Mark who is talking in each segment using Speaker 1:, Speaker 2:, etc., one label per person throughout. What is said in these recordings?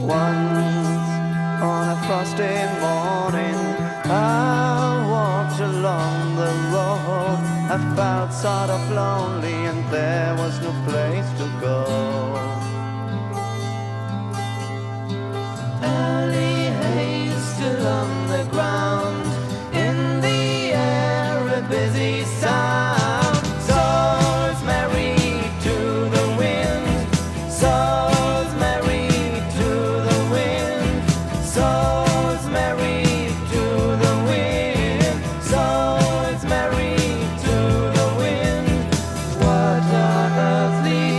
Speaker 1: Once on a frosty morning, I walked along the road. I felt sort of lonely and there was no place to go. Early haze still on the ground, in the air a busy sound. Souls married to the wind, souls married to the wind, souls married to the wind, souls married to the wind. What on earthly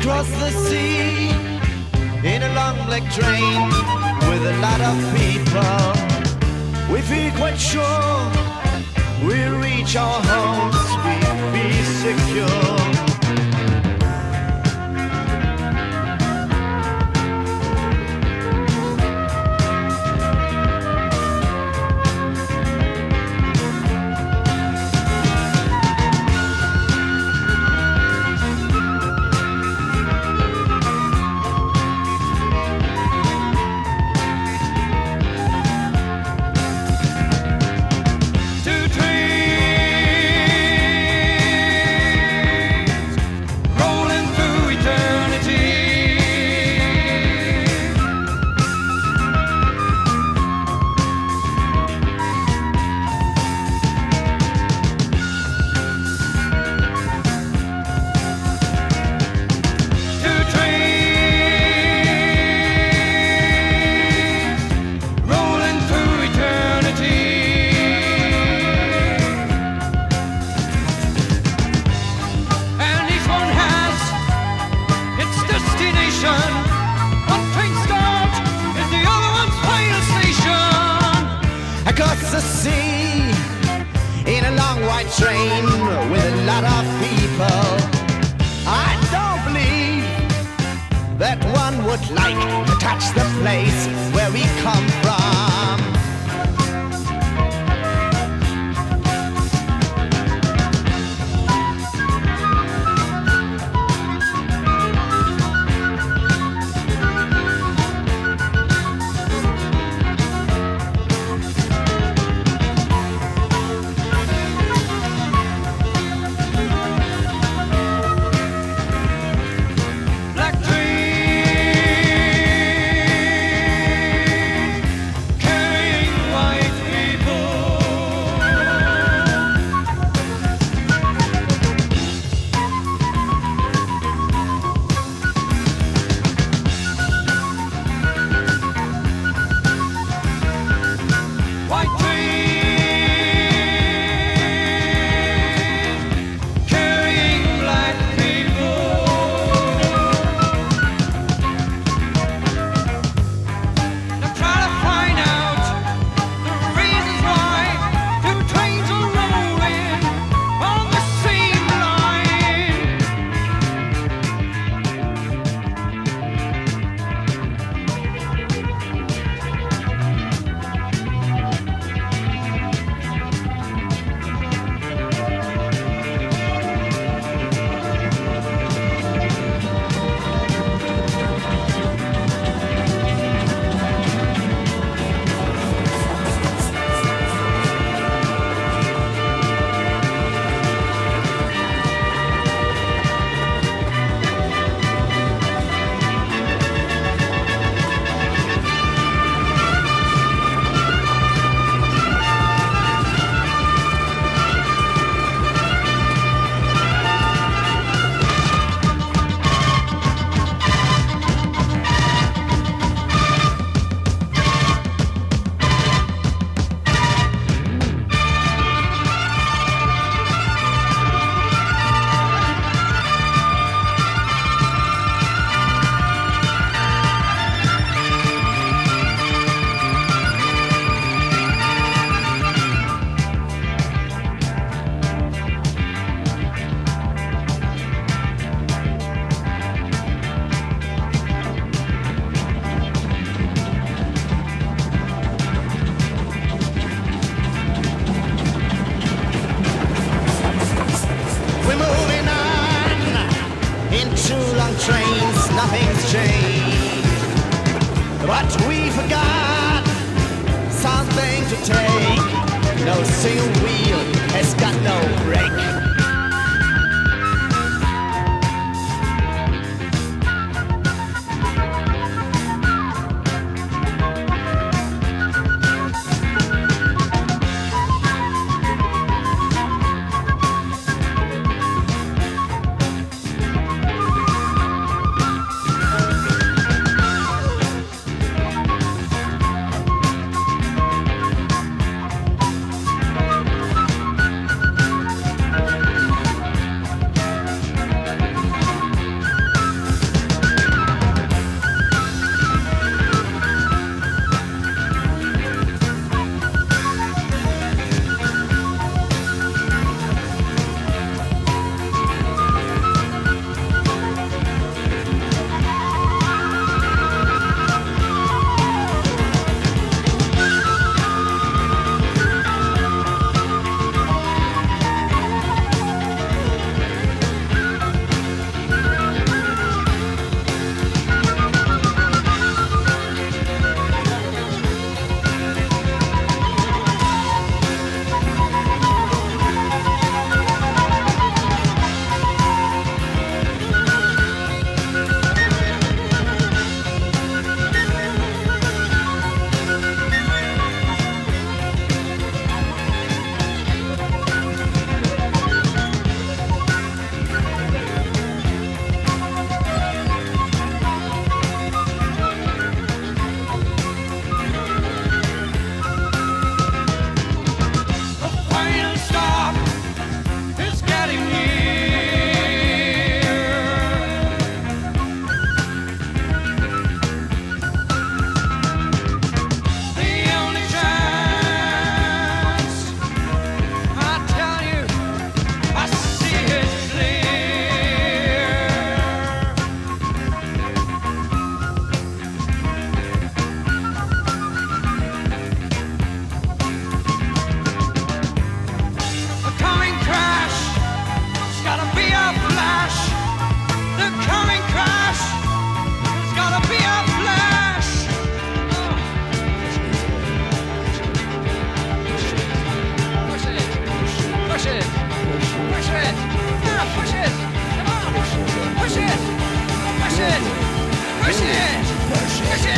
Speaker 1: Across the sea in a long black train with a lot of people. We feel quite sure we'll reach our homes, we'll be secure. Train with a lot of people. I don't believe that one would like to touch the place where we come from. Nothing's changed, but we forgot something to take. No single wheel has got no brake.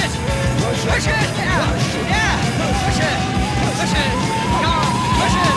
Speaker 2: Push it! Yeah! Yeah! Push it! Push it! Come on! Push it!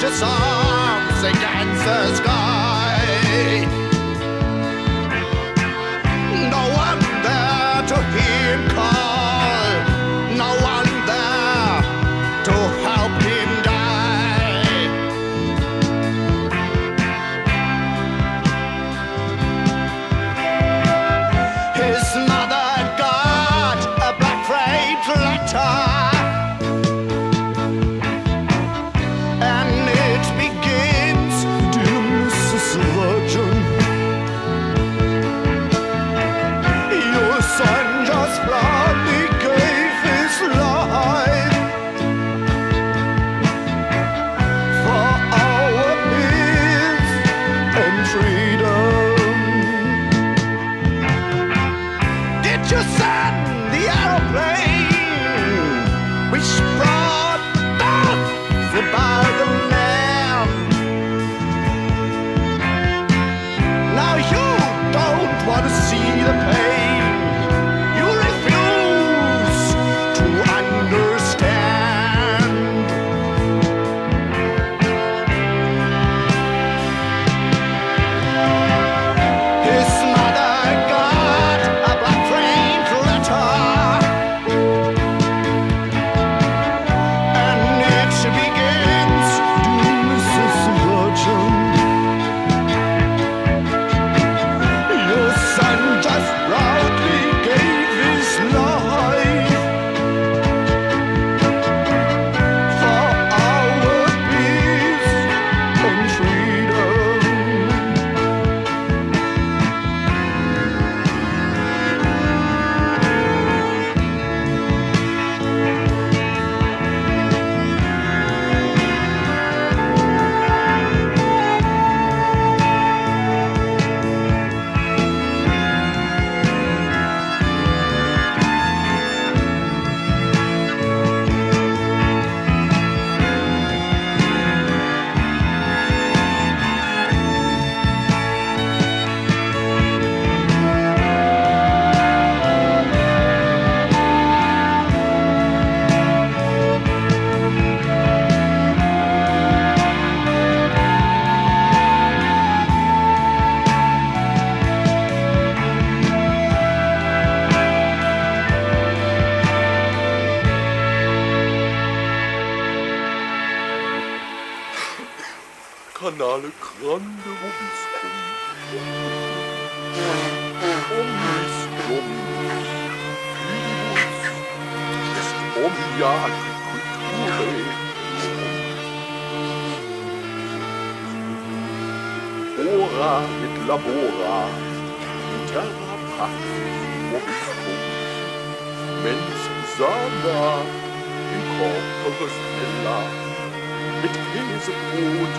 Speaker 1: His arms against the sky. No one there to hear him call, no one there to help him die. His mother got a black framed letter.
Speaker 3: Grande vobiscum. Omnis Dominus Fidibus est omnia agriculturae. Ora et labora terra pax vobiscum. Mens sana in corporis bella mit Käsebrot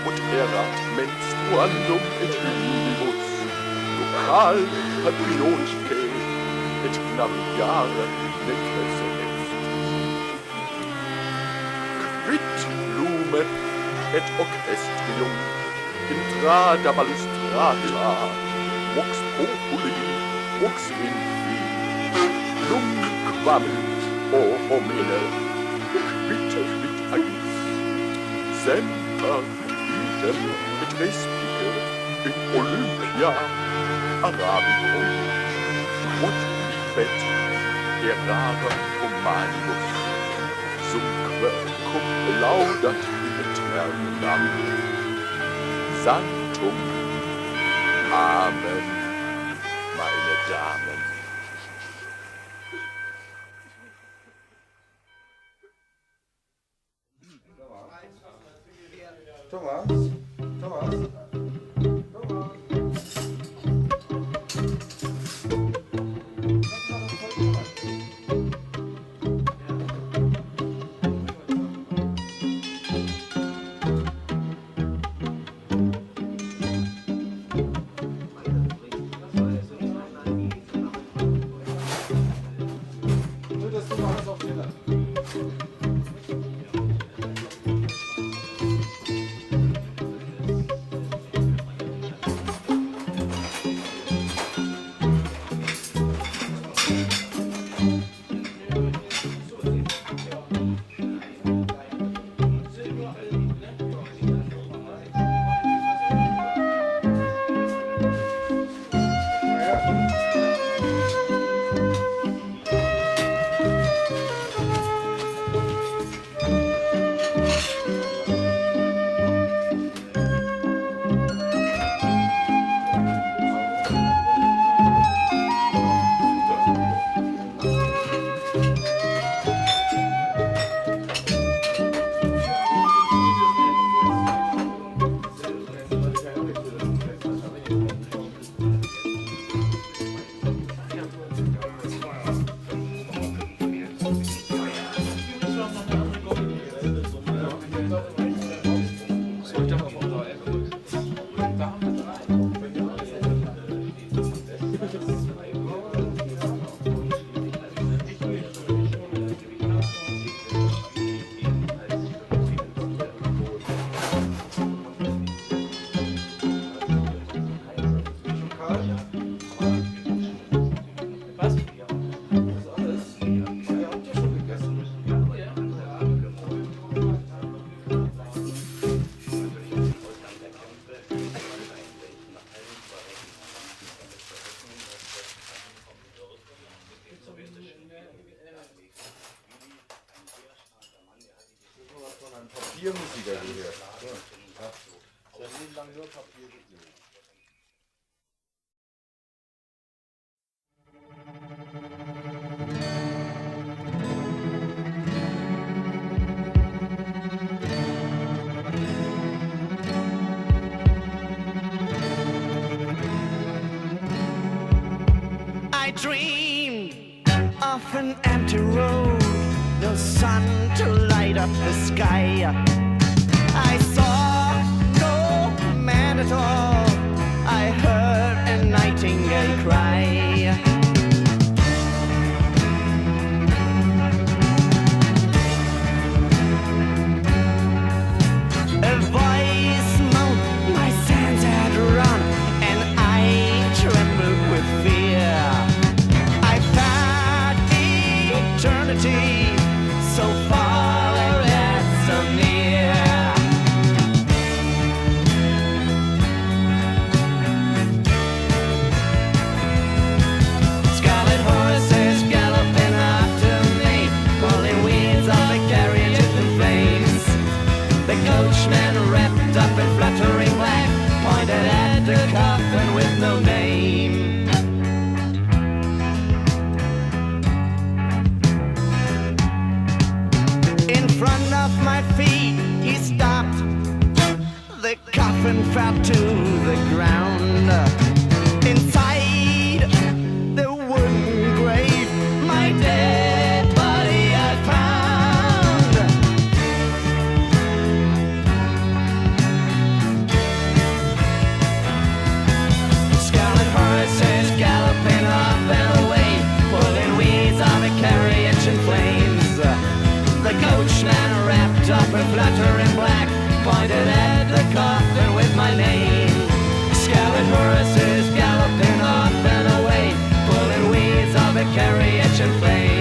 Speaker 3: und erat menstruandum et libus local patriotike et naviare necesse est. Quid lume et orchestrium intrada balustrata vox populi vox infi num quamint o homine quid agis semper idem et respice in Olympia Arabicum quod libet errare humanibus sumque cum laudat aeternam Sanctum Amen, meine Damen.
Speaker 4: Thomas. Papiermusiker hier. So. Ja. Sein Leben lang nur Papier gespielt.
Speaker 1: I dreamed of an empty road, no sun to light up the sky. I saw no man at all, I heard a nightingale cry. A voice moaned, my sands had run, and I trembled with fear. I found eternity, so far and so near. Scarlett horses galloping after me, pulling weeds off a carriage in flames. The coachman wrapped up in fluttering black pointed at the coffin with no name. In front of my feet he stopped. The coffin fell to the ground. Inside the wooden grave, my dead body I found. Scarlet horses galloping up and away, pulling weeds off a carriage in flames. The coachman wrapped up in fluttering black pointed at the coffin with my name. Scarlet horses galloping up and away, pulling weeds off a carriage in flames.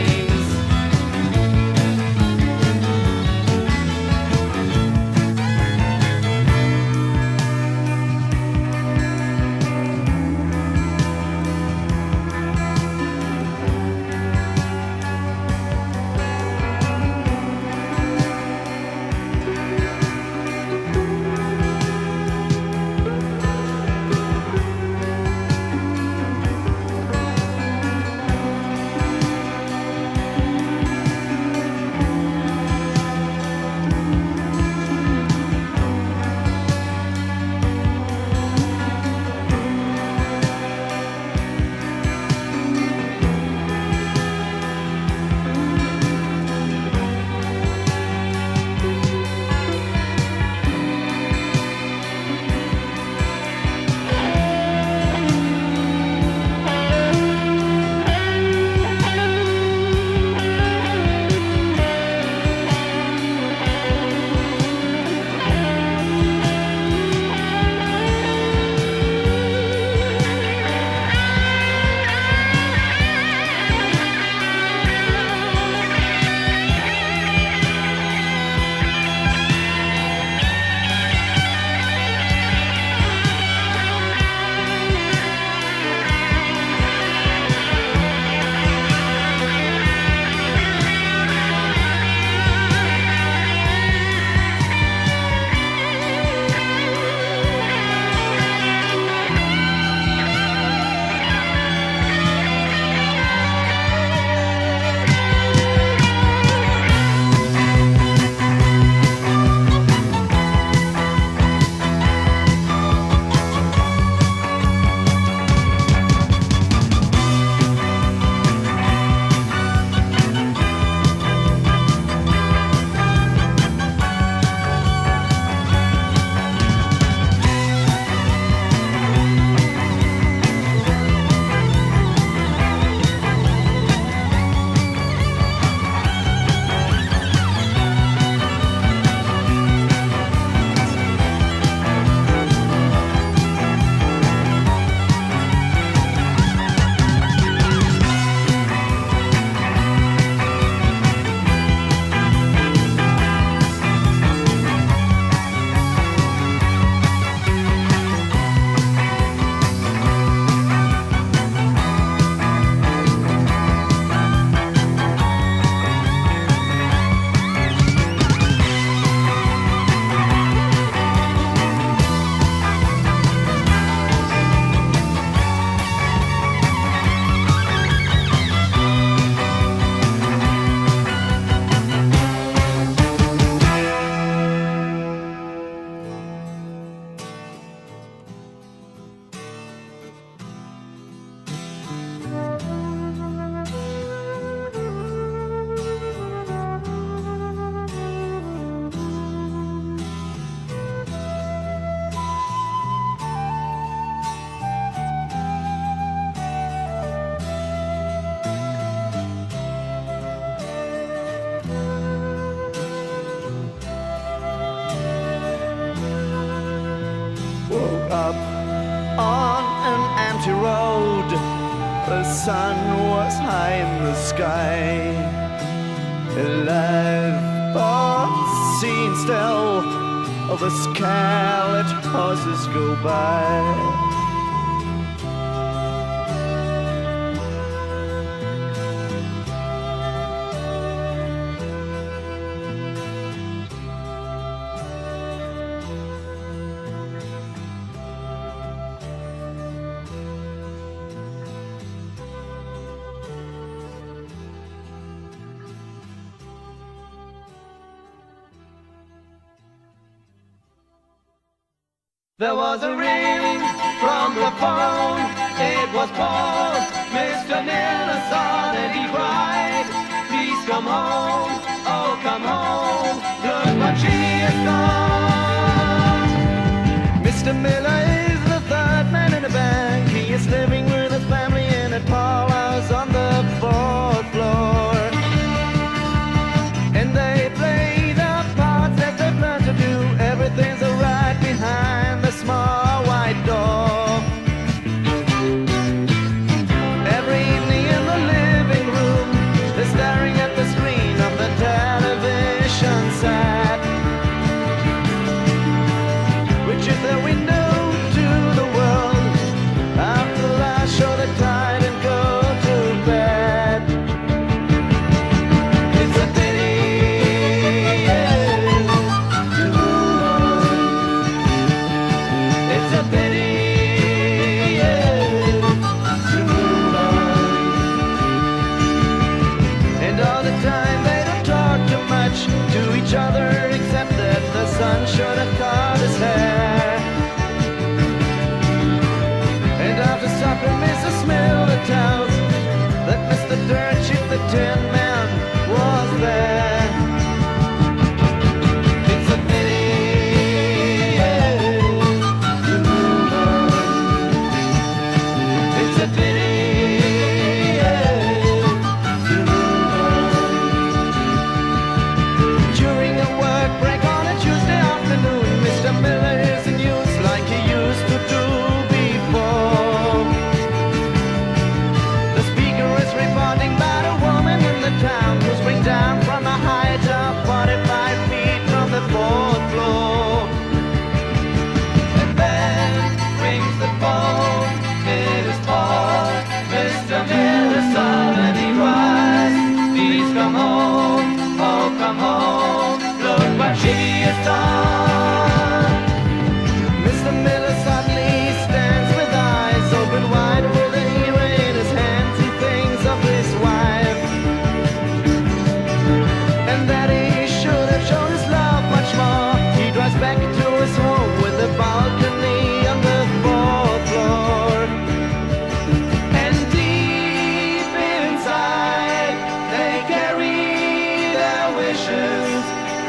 Speaker 1: empty road. The sun was high in the sky. Alive but seen still, the Scarlett Horses go by.
Speaker 2: There was a ring from the phone, it was Paul. Mr. Miller saw that he cried, please come home, oh come home, look what she has done.
Speaker 1: Mr. Miller is the third man in the bank. He is living with his family in a tall house on the fourth floor. And they play the parts that they've learned to do. Everything's alright behind the small white door. Every evening in the living room, they're staring at the screen of the television set, which is their window to the world. After the last show, they're tired and go to bed. It's a pity, yeah, to move on. It's a pity, yeah, to move on. And all the time they don't talk too much to each other, except that the sun should have caught his hair. And after supper, Mrs. Miller tells that Mr. Dirt Sheep, the Tin Man, was there. It's a pity, yeah, to move on. It's a pity, yeah, to move on. During a work break on a Tuesday afternoon, Mr. Miller isn't used like he used to do before. The speaker is reporting about a woman in the town who's been down from a height of 45 feet from the fourth floor. And then rings the phone, it is Paul. Mr. Miller saw that he cries, please come home, oh come home, look what she has done. Mr. Miller suddenly stands with eyes open wide, with a ear in his hands. He thinks of his wife, and that he should have shown his love much more. He drives back to his home with a balcony on the fourth floor. And deep inside, they carry their wishes,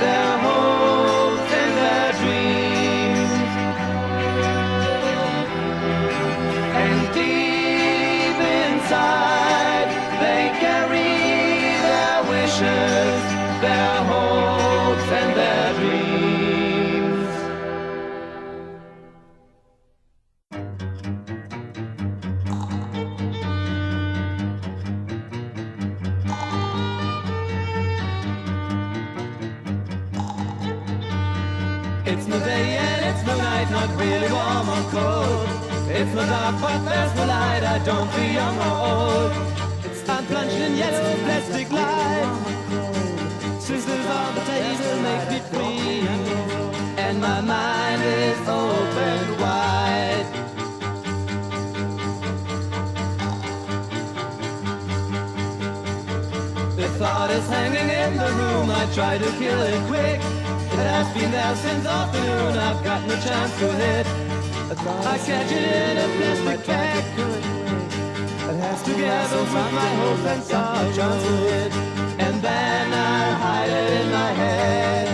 Speaker 1: their hopes and their dreams. And deep inside, they carry their wishes, their hopes and their dreams. It's no day and it's no night, not really warm or cold. It's no dark but there's no light, I don't feel young or old. I'm plunged in yellow plastic light. Scissors on the table make me free, and my mind is open wide. The thought is hanging in the room, I try to kill it quick. It has been there since afternoon, I've got no chance to hit. I catch it in a plastic bag, together with my hope and sorrow, and then I hide it in my head.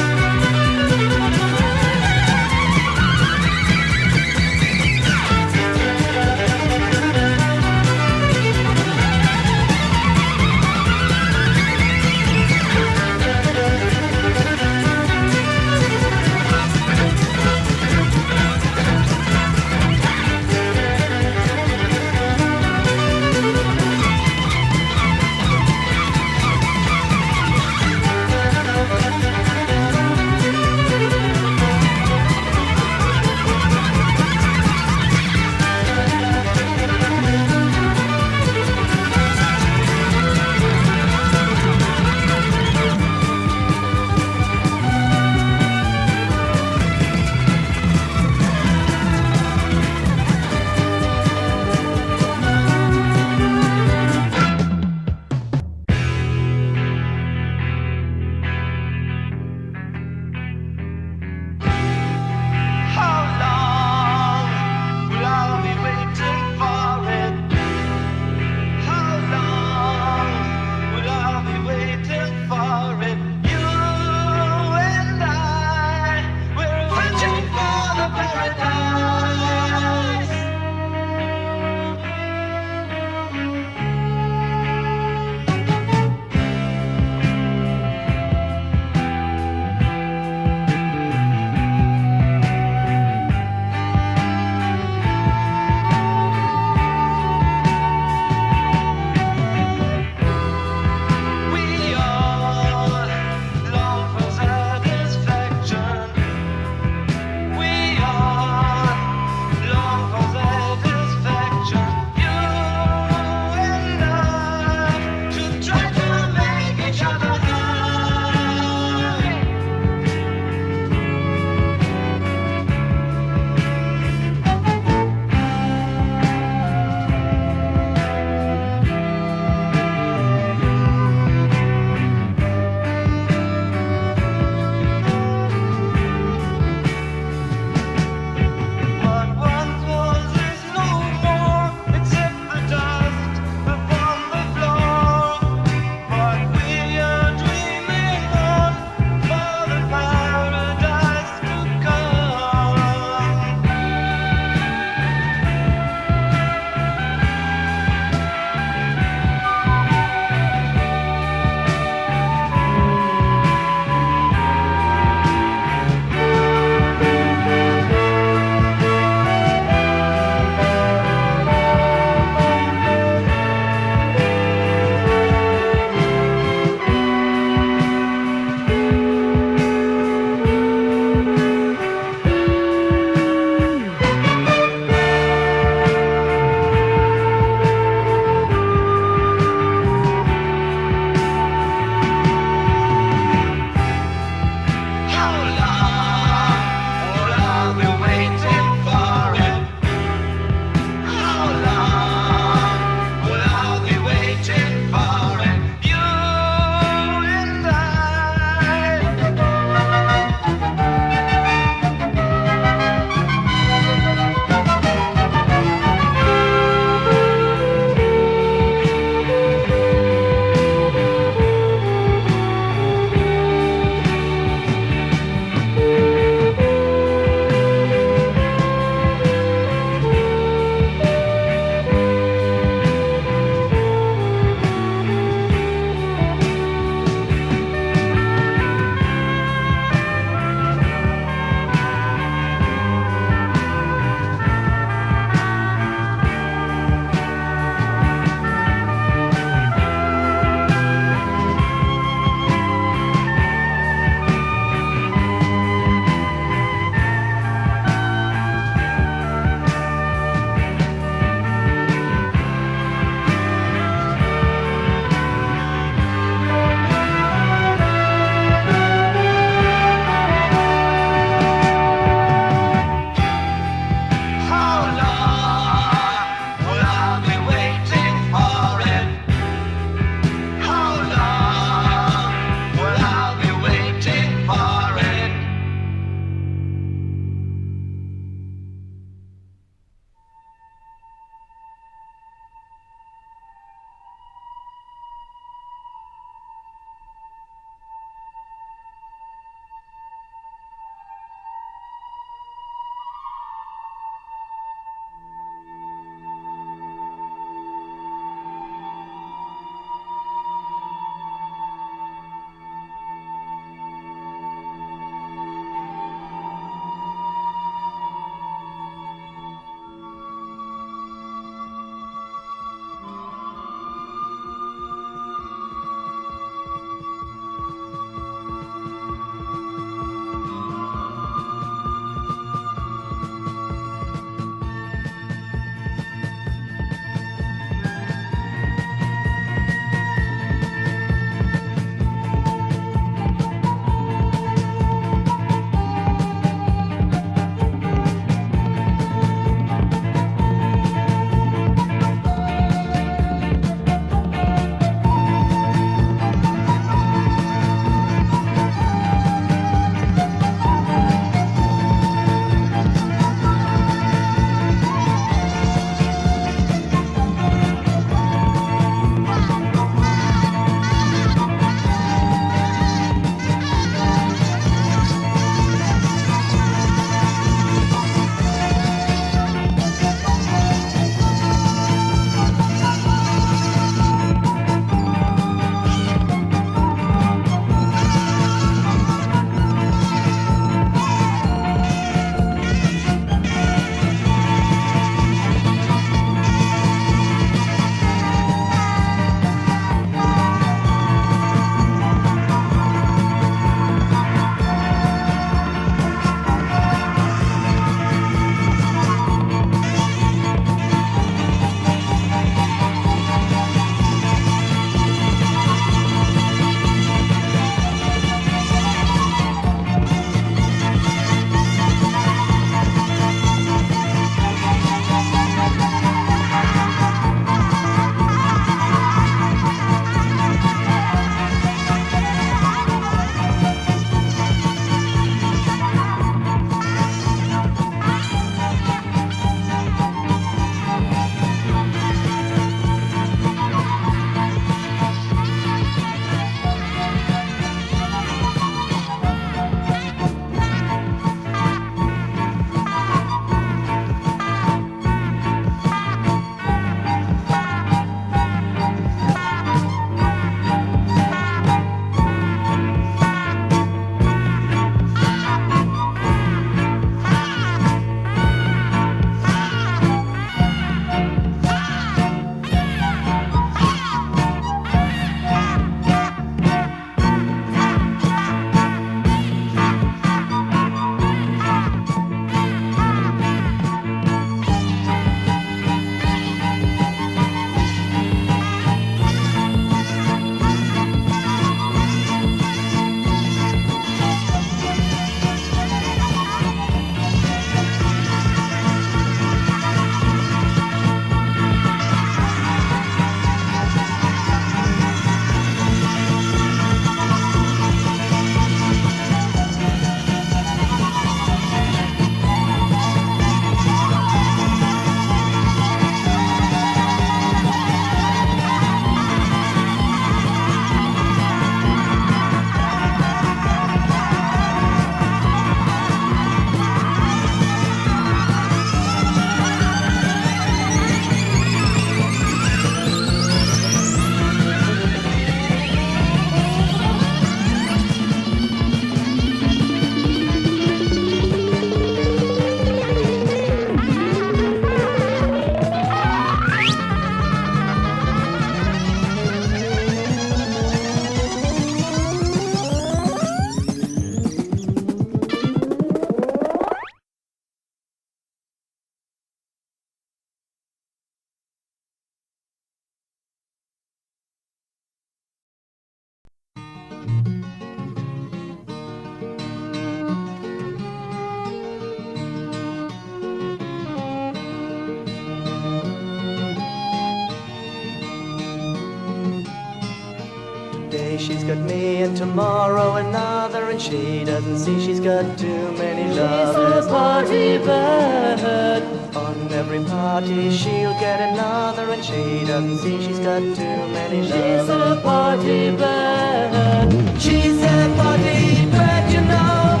Speaker 1: got me and tomorrow another, and she doesn't see she's got too many lovers.
Speaker 2: She's a party bird.
Speaker 1: On every party she'll get another, and she doesn't see she's got too many lovers.
Speaker 2: She's a party bird.
Speaker 1: She's a party bird, you know,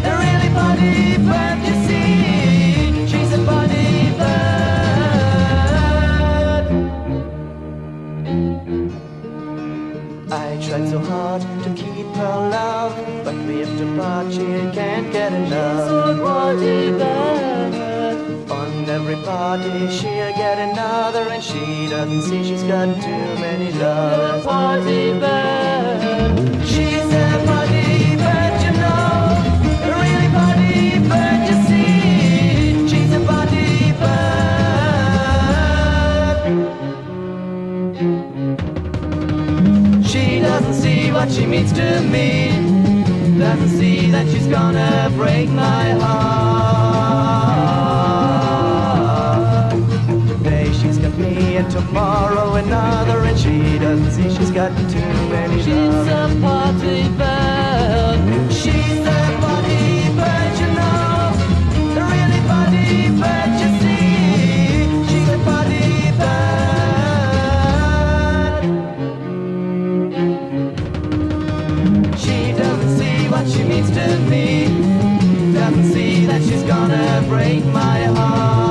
Speaker 1: a really party bird, you see. She's a party bird. I tried so hard to keep her love, but we have to part, she can't get enough.
Speaker 2: She's a party bird.
Speaker 1: On every party she'll get another, and she doesn't see she's got too many lovers.
Speaker 2: She's a party bird.
Speaker 1: She's a party bird, you know, a really party bird, you see. She's a party bird. She doesn't see what she means to me, doesn't see that she's gonna break my heart. Today she's got me and tomorrow another, and she doesn't see she's got too many
Speaker 2: She's a party bird.
Speaker 1: She's a party bird, you know, a really party bird, you see. She's a party bird. She doesn't see what she means to me, doesn't see that she's gonna break my heart.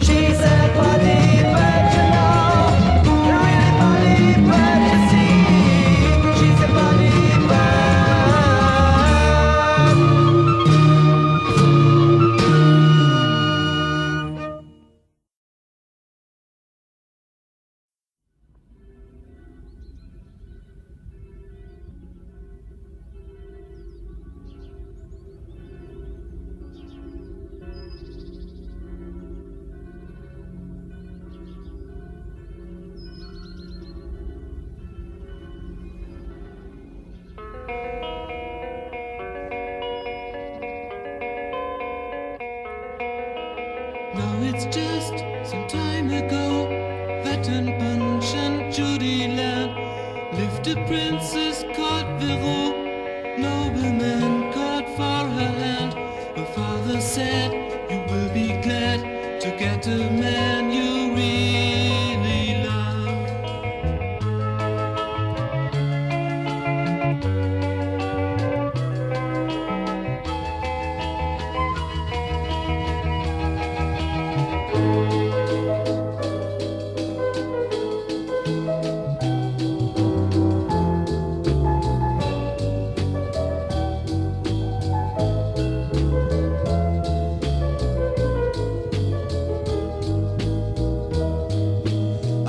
Speaker 1: She's a party bird, you know, a really party bird, you see. She's a party
Speaker 5: Now it's just some time ago that in Punch and Judy land lived a princess called Vero. Nobleman called for her hand. Her father said, "You will be glad to get a man you really love."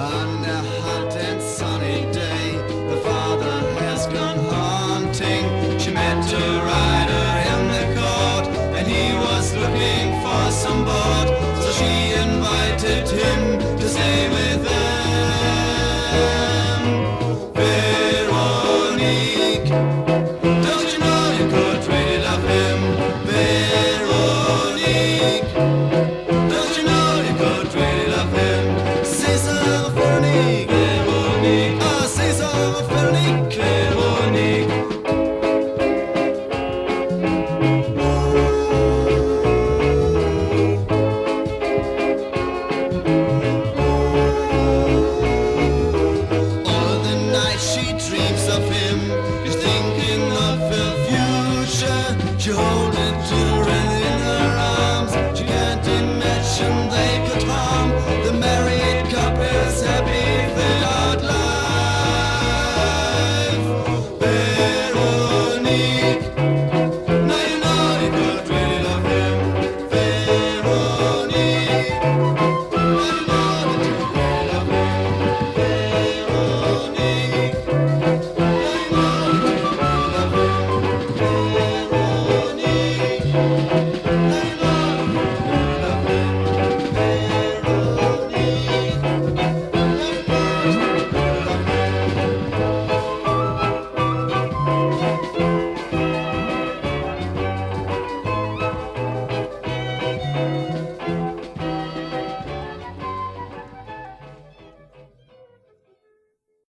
Speaker 1: On a hot and sunny day, the father has gone hunting. She met a rider in the court, and he was looking for some board. So she invited him to stay with them. Veronique, don't you know you could really love him? Veronique, don't you know you could really love him? Say some Veronique, Veronique. Oh, say some Veronique, Veronique. All the night she dreams of him.